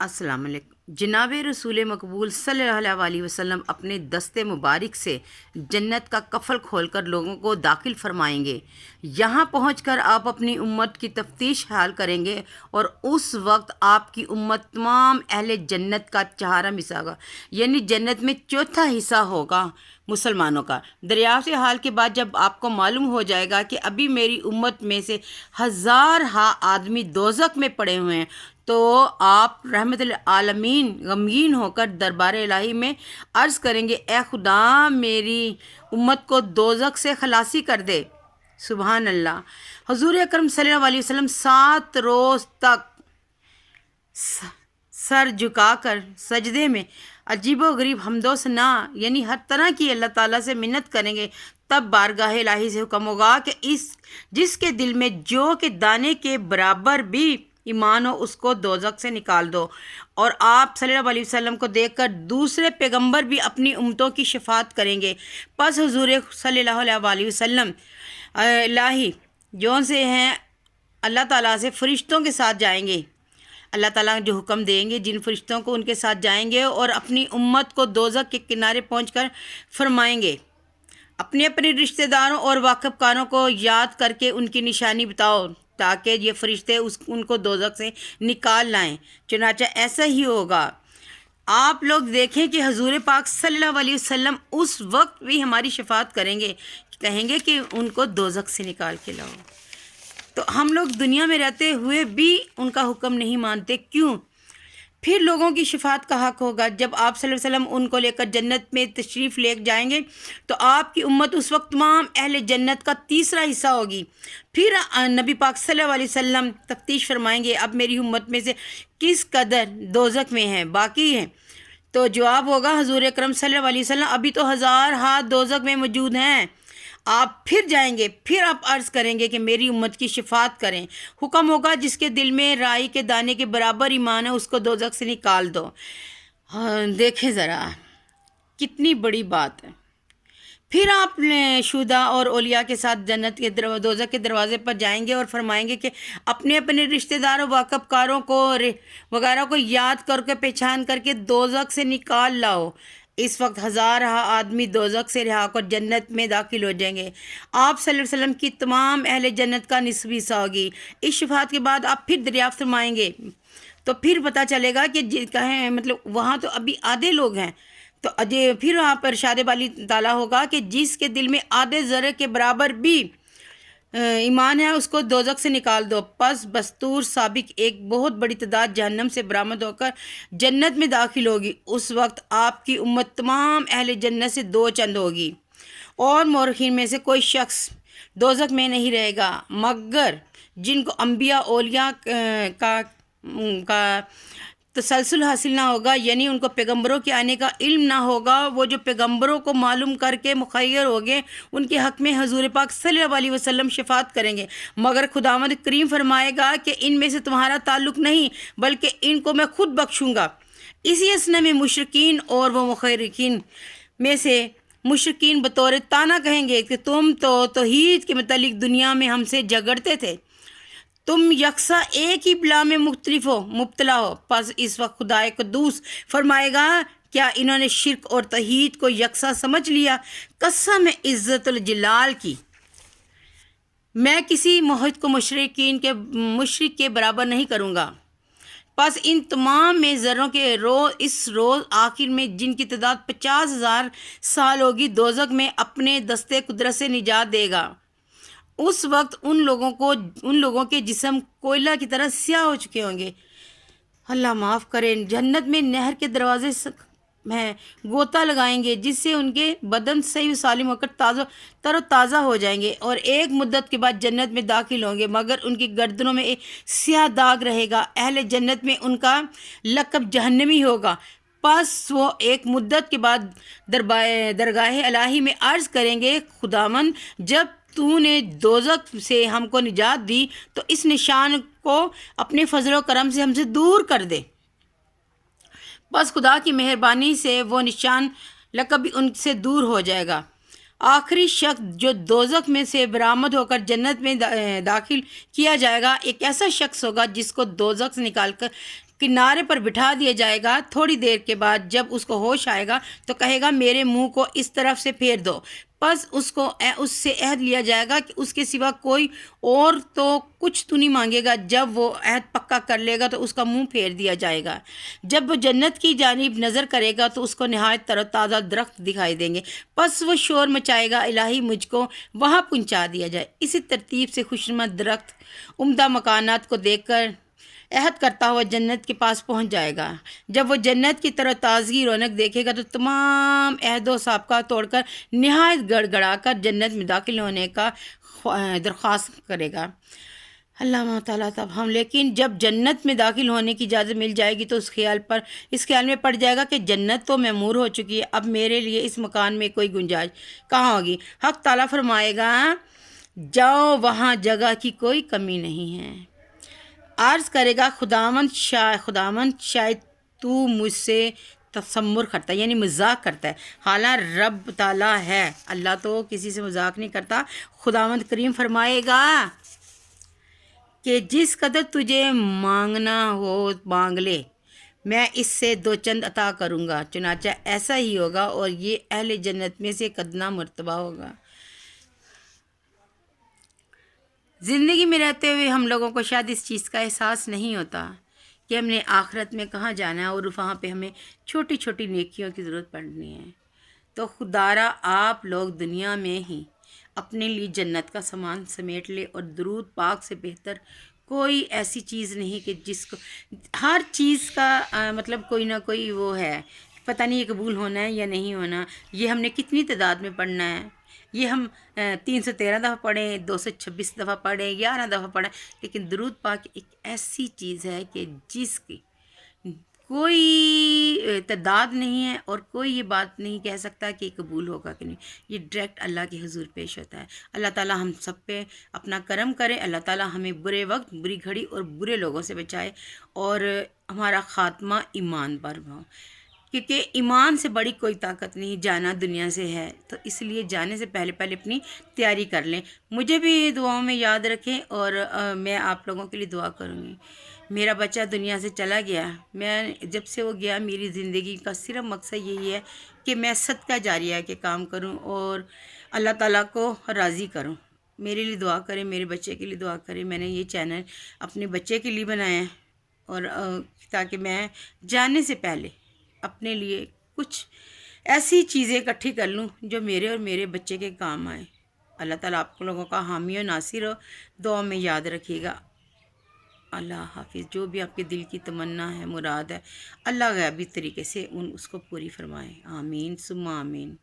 السلام علیکم۔ جناب رسول مقبول صلی اللہ علیہ وسلم اپنے دست مبارک سے جنت کا قفل کھول کر لوگوں کو داخل فرمائیں گے۔ یہاں پہنچ کر آپ اپنی امت کی تفتیش حال کریں گے اور اس وقت آپ کی امت تمام اہل جنت کا چہارم حصہ ہوگا، یعنی جنت میں چوتھا حصہ ہوگا مسلمانوں کا۔ دریافت حال کے بعد جب آپ کو معلوم ہو جائے گا کہ ابھی میری امت میں سے ہزارہا آدمی دوزخ میں پڑے ہوئے ہیں، تو آپ رحمت العالمین غمگین ہو کر دربار الہی میں عرض کریں گے، اے خدا میری امت کو دوزخ سے خلاصی کر دے۔ سبحان اللہ۔ حضور اکرم صلی اللہ علیہ وسلم 7 روز تک سر جھکا کر سجدے میں عجیب و غریب حمد و ثنا یعنی ہر طرح کی اللہ تعالیٰ سے منت کریں گے۔ تب بارگاہ الہی سے حکم ہوگا کہ جس کے دل میں جو کہ دانے کے برابر بھی ایمان ہو اس کو دوزخ سے نکال دو۔ اور آپ صلی اللہ علیہ وسلم کو دیکھ کر دوسرے پیغمبر بھی اپنی امتوں کی شفاعت کریں گے۔ پس حضور صلی اللہ علیہ وسلم الہی جو سے ہیں اللہ تعالیٰ سے فرشتوں کے ساتھ جائیں گے، اللہ تعالیٰ جو حکم دیں گے جن فرشتوں کو ان کے ساتھ جائیں گے اور اپنی امت کو دوزخ کے کنارے پہنچ کر فرمائیں گے، اپنے اپنے رشتہ داروں اور واقف کاروں کو یاد کر کے ان کی نشانی بتاؤ تاکہ یہ فرشتے ان کو دوزخ سے نکال لائیں۔ چنانچہ ایسا ہی ہوگا۔ آپ لوگ دیکھیں کہ حضور پاک صلی اللہ علیہ وسلم اس وقت بھی ہماری شفاعت کریں گے، کہیں گے کہ ان کو دوزخ سے نکال کے لاؤ۔ تو ہم لوگ دنیا میں رہتے ہوئے بھی ان کا حکم نہیں مانتے، کیوں؟ پھر لوگوں کی شفاعت کا حق ہوگا۔ جب آپ صلی اللہ علیہ وسلم ان کو لے کر جنت میں تشریف لے جائیں گے تو آپ کی امت اس وقت تمام اہل جنت کا تیسرا حصہ ہوگی۔ پھر نبی پاک صلی اللہ علیہ وسلم تفتیش فرمائیں گے، اب میری امت میں سے کس قدر دوزخ میں ہیں، باقی ہیں؟ تو جواب ہوگا، حضور اکرم صلی اللہ علیہ وسلم ابھی تو ہزارہا دوزخ میں موجود ہیں۔ آپ پھر جائیں گے، پھر آپ عرض کریں گے کہ میری امت کی شفاعت کریں۔ حکم ہوگا جس کے دل میں رائی کے دانے کے برابر ایمان ہے اس کو دوزخ سے نکال دو۔ دیکھیں ذرا کتنی بڑی بات ہے۔ پھر آپ شہداء اور اولیاء کے ساتھ جنت کے دوزخ کے دروازے پر جائیں گے اور فرمائیں گے کہ اپنے اپنے رشتہ داروں واقف کاروں کو وغیرہ کو یاد کر کے پہچان کر کے دوزخ سے نکال لاؤ۔ اس وقت ہزارہا آدمی دوزخ سے رہا کر جنت میں داخل ہو جائیں گے۔ آپ صلی اللہ علیہ وسلم کی تمام اہل جنت کا نصف حصہ ہوگی۔ اس شفاعت کے بعد آپ پھر دریافت فرمائیں گے تو پھر پتہ چلے گا کہ کہیں مطلب وہاں تو ابھی آدھے لوگ ہیں، تو پھر وہاں پر ارشاد باری تعالیٰ ہوگا کہ جس کے دل میں آدھے ذرے کے برابر بھی ایمان ہے اس کو دوزخ سے نکال دو۔ پس بستور سابق ایک بہت بڑی تعداد جہنم سے برآمد ہو کر جنت میں داخل ہوگی۔ اس وقت آپ کی امت تمام اہل جنت سے دو چند ہوگی اور مورخین میں سے کوئی شخص دوزخ میں نہیں رہے گا مگر جن کو انبیاء اولیاء کا تسلسل حاصل نہ ہوگا، یعنی ان کو پیغمبروں کے آنے کا علم نہ ہوگا۔ وہ جو پیغمبروں کو معلوم کر کے مخیر ہو گئے ان کے حق میں حضور پاک صلی اللہ علیہ وسلم شفاعت کریں گے، مگر خداوند کریم فرمائے گا کہ ان میں سے تمہارا تعلق نہیں بلکہ ان کو میں خود بخشوں گا۔ اسی اسنا میں مشرکین اور وہ مخیرین میں سے مشرکین بطور طعنہ کہیں گے کہ تم تو توحید کے متعلق دنیا میں ہم سے جھگڑتے تھے، تم یکساں ایک ہی بلا میں مبتلا ہو۔ پس اس وقت خدائے قدوس فرمائے گا، کیا انہوں نے شرک اور توحید کو یکساں سمجھ لیا؟ قسم عزت الجلال کی، میں کسی موحد کو مشرک کے برابر نہیں کروں گا۔ پس ان تمام میں ذروں کے اس روز آخر میں جن کی تعداد 50,000 سال ہوگی دوزخ میں اپنے دستے قدرت سے نجات دے گا۔ اس وقت ان لوگوں کے جسم کوئلہ کی طرح سیاہ ہو چکے ہوں گے۔ اللہ معاف کریں۔ جنت میں نہر کے دروازے ہیں، غوطہ لگائیں گے جس سے ان کے بدن صحیح و سالم ہو کر تر و تازہ ہو جائیں گے اور ایک مدت کے بعد جنت میں داخل ہوں گے، مگر ان کی گردنوں میں ایک سیاہ داغ رہے گا۔ اہل جنت میں ان کا لقب جہنمی ہوگا۔ پس وہ ایک مدت کے بعد درگاہ الہی میں عرض کریں گے، خداوند جب تو نے دوزخ سے ہم کو نجات دی تو اس نشان کو اپنے فضل و کرم سے ہم سے دور کر دے۔ بس خدا کی مہربانی سے وہ نشان لقب بھی ان سے دور ہو جائے گا۔ آخری شخص جو دوزخ میں سے برآمد ہو کر جنت میں داخل کیا جائے گا ایک ایسا شخص ہوگا جس کو دوزخ سے نکال کر کنارے پر بٹھا دیا جائے گا۔ تھوڑی دیر کے بعد جب اس کو ہوش آئے گا تو کہے گا میرے منہ کو اس طرف سے پھیر دو۔ پس اس سے عہد لیا جائے گا کہ اس کے سوا کوئی اور تو کچھ تو نہیں مانگے گا۔ جب وہ عہد پکا کر لے گا تو اس کا منہ پھیر دیا جائے گا۔ جب وہ جنت کی جانب نظر کرے گا تو اس کو نہایت تر و تازہ درخت دکھائی دیں گے۔ پس وہ شور مچائے گا الہی مجھ کو وہاں پہنچا دیا جائے۔ اسی ترتیب سے خوشنما درخت عمدہ مکانات کو دیکھ کر عہد کرتا ہوا جنت کے پاس پہنچ جائے گا۔ جب وہ جنت کی طرح تازگی رونق دیکھے گا تو تمام عہد و سابقہ توڑ کر نہایت گڑ گڑا کر جنت میں داخل ہونے کا درخواست کرے گا۔ اللہ تعالیٰ تب ہم لیکن جب جنت میں داخل ہونے کی اجازت مل جائے گی تو اس خیال میں پڑ جائے گا کہ جنت تو معمور ہو چکی ہے، اب میرے لیے اس مکان میں کوئی گنجائش کہاں ہوگی۔ حق تعالیٰ فرمائے گا جاؤ وہاں جگہ کی کوئی کمی نہیں ہے۔ عرض کرے گا خداوند شاید تو مجھ سے تسمر کرتا ہے، یعنی مذاق کرتا ہے، حالانکہ رب تعالیٰ ہے، اللہ تو کسی سے مذاق نہیں کرتا۔ خداوند کریم فرمائے گا کہ جس قدر تجھے مانگنا ہو مانگ لے، میں اس سے دو چند عطا کروں گا۔ چنانچہ ایسا ہی ہوگا اور یہ اہل جنت میں سے ایک ادنا مرتبہ ہوگا۔ زندگی میں رہتے ہوئے ہم لوگوں کو شاید اس چیز کا احساس نہیں ہوتا کہ ہم نے آخرت میں کہاں جانا ہے اور وہاں پہ ہمیں چھوٹی چھوٹی نیکیوں کی ضرورت پڑنی ہے۔ تو خدارا آپ لوگ دنیا میں ہی اپنے لیے جنت کا سامان سمیٹ لے، اور درود پاک سے بہتر کوئی ایسی چیز نہیں کہ جس کو ہر چیز کا مطلب کوئی نہ کوئی وہ ہے، پتہ نہیں یہ قبول ہونا ہے یا نہیں ہونا، یہ ہم نے کتنی تعداد میں پڑھنا ہے، یہ ہم 313 دفعہ پڑھیں، 226 دفعہ پڑھیں، 11 دفعہ پڑھیں، لیکن درود پاک ایک ایسی چیز ہے کہ جس کی کوئی تعداد نہیں ہے اور کوئی یہ بات نہیں کہہ سکتا کہ قبول ہوگا کہ نہیں، یہ ڈائریکٹ اللہ کے حضور پیش ہوتا ہے۔ اللہ تعالیٰ ہم سب پہ اپنا کرم کرے، اللہ تعالیٰ ہمیں برے وقت، بری گھڑی اور برے لوگوں سے بچائے، اور ہمارا خاتمہ ایمان پر ہو، کیونکہ ایمان سے بڑی کوئی طاقت نہیں، جانا دنیا سے ہے، تو اس لیے جانے سے پہلے اپنی تیاری کر لیں۔ مجھے بھی دعاؤں میں یاد رکھیں، اور میں آپ لوگوں کے لیے دعا کروں گی۔ میرا بچہ دنیا سے چلا گیا، میں جب سے وہ گیا میری زندگی کا صرف مقصد یہی ہے کہ میں صدقہ جاریہ کے کام کروں اور اللہ تعالیٰ کو راضی کروں۔ میرے لیے دعا کریں، میرے بچے کے لیے دعا کریں۔ میں نے یہ چینل اپنے بچے کے لیے بنایا ہے، اور تاکہ میں جانے سے پہلے اپنے لیے کچھ ایسی چیزیں اکٹھی کر لوں جو میرے اور میرے بچے کے کام آئے۔ اللہ تعالیٰ آپ لوگوں کا حامی و ناصر ہو، دعا میں یاد رکھیے گا۔ اللہ حافظ۔ جو بھی آپ کے دل کی تمنا ہے، مراد ہے، اللہ غیبی طریقے سے اس کو پوری فرمائے۔ آمین ثم آمین۔